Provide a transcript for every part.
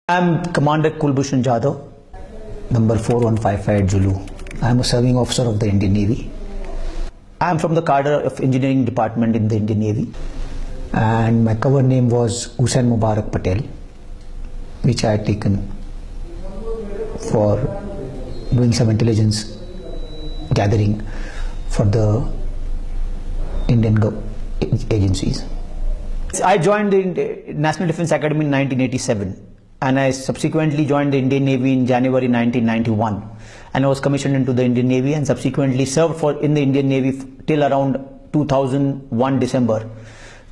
I'm Commander Kulbhushan Jadhav, number 4155 Zulu. I'm a serving officer of the Indian Navy. I'm from the cadre of engineering department in the Indian Navy, and my cover name was Hussain Mubarak Patel, which I had taken for doing some intelligence gathering for the Indian agencies. I joined the National Defence Academy in 1987. And I subsequently joined the Indian Navy in January 1991, and I was commissioned into the Indian Navy and subsequently served in the Indian Navy till around 2001 December,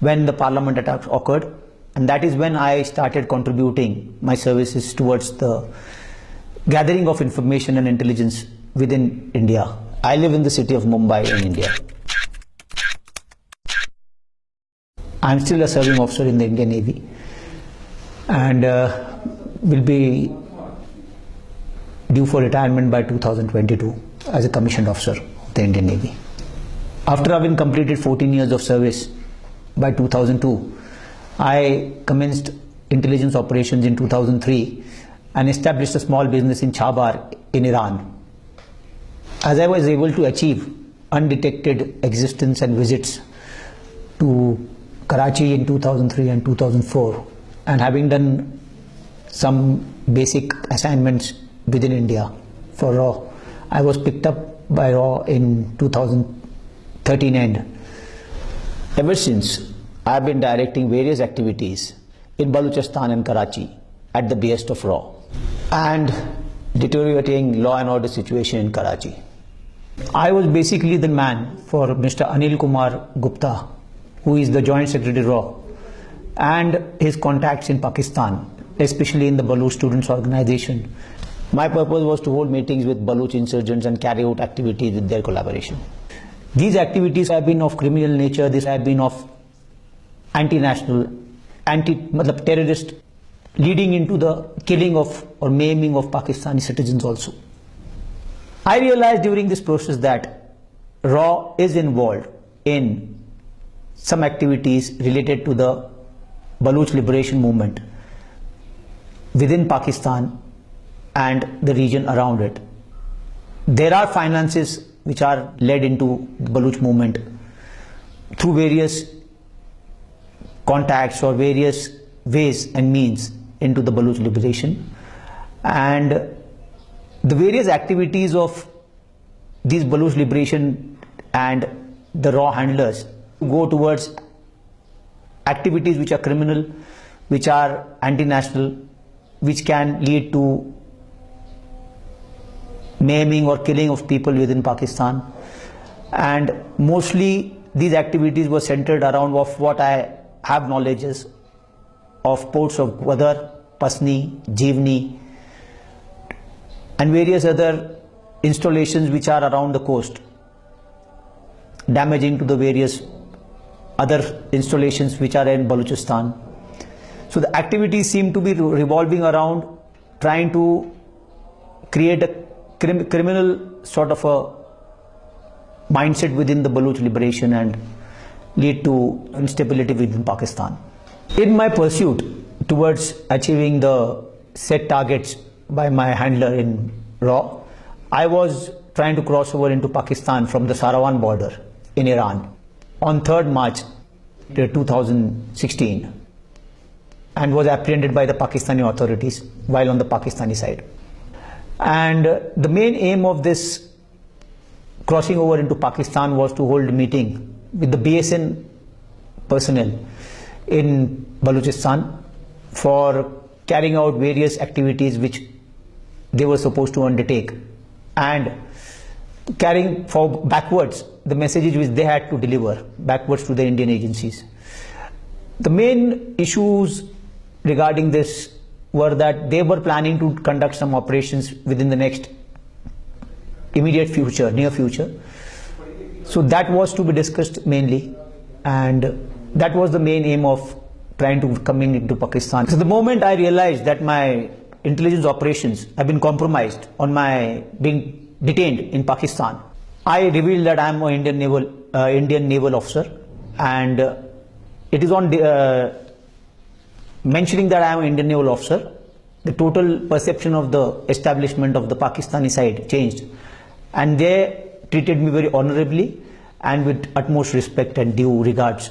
when the Parliament attack occurred, and that is when I started contributing my services towards the gathering of information and intelligence within India. I live in the city of Mumbai in India. I am still a serving officer in the Indian Navy, and will be due for retirement by 2022 as a commissioned officer of the Indian Navy. After having completed 14 years of service by 2002, I commenced intelligence operations in 2003 and established a small business in Chabar in Iran. As I was able to achieve undetected existence and visits to Karachi in 2003 and 2004, and having done some basic assignments within India for RAW, I was picked up by RAW in 2013 end. Ever since, I have been directing various activities in Balochistan and Karachi at the behest of RAW and deteriorating law and order situation in Karachi. I was basically the man for Mr. Anil Kumar Gupta, who is the Joint Secretary RAW, and his contacts in Pakistan, especially in the Baloch Students Organization. My purpose was to hold meetings with Baloch insurgents and carry out activities with their collaboration. These activities have been of criminal nature, these have been of anti-national, terrorist, leading into the killing of or maiming of Pakistani citizens also. I realized during this process that RAW is involved in some activities related to the Baloch liberation movement within Pakistan and the region around it. There are finances which are led into the Baloch movement through various contacts or various ways and means into the Baloch liberation, and the various activities of these Baloch liberation and the RAW handlers go towards activities which are criminal, which are anti-national, which can lead to maiming or killing of people within Pakistan. And mostly these activities were centered around of what I have knowledges of ports of Gwadar, Pasni, Jivni, and various other installations which are around the coast, damaging to the various other installations which are in Balochistan. So the activities seem to be revolving around trying to create a criminal sort of a mindset within the Baloch liberation and lead to instability within Pakistan. In my pursuit towards achieving the set targets by my handler in RAW, I was trying to cross over into Pakistan from the Sarawan border in Iran on 3rd March 2016 and was apprehended by the Pakistani authorities while on the Pakistani side. And the main aim of this crossing over into Pakistan was to hold a meeting with the BSN personnel in Balochistan for carrying out various activities which they were supposed to undertake and carrying backwards the messages which they had to deliver backwards to the Indian agencies. The main issues regarding this were that they were planning to conduct some operations within the next immediate future, near future. So that was to be discussed mainly, and that was the main aim of trying to coming into Pakistan. So the moment I realized that my intelligence operations have been compromised on my being detained in Pakistan, I revealed that I am an Indian naval officer, and it is on mentioning that I am an Indian naval officer the total perception of the establishment of the Pakistani side changed, and they treated me very honorably and with utmost respect and due regards,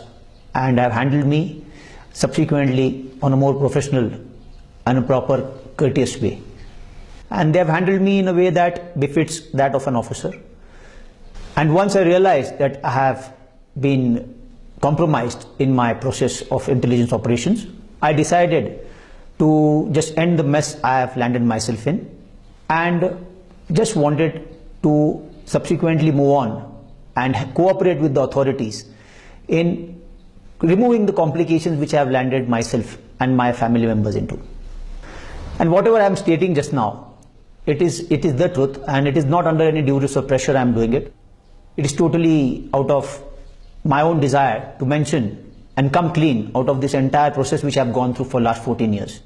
and have handled me subsequently on a more professional and a proper courteous way. And they have handled me in a way that befits that of an officer. And once I realized that I have been compromised in my process of intelligence operations, I decided to just end the mess I have landed myself in, and just wanted to subsequently move on and cooperate with the authorities in removing the complications which I have landed myself and my family members into. And whatever I am stating just now, it is the truth, and it is not under any duress or pressure I am doing it. It is totally out of my own desire to mention and come clean out of this entire process which I have gone through for the last 14 years.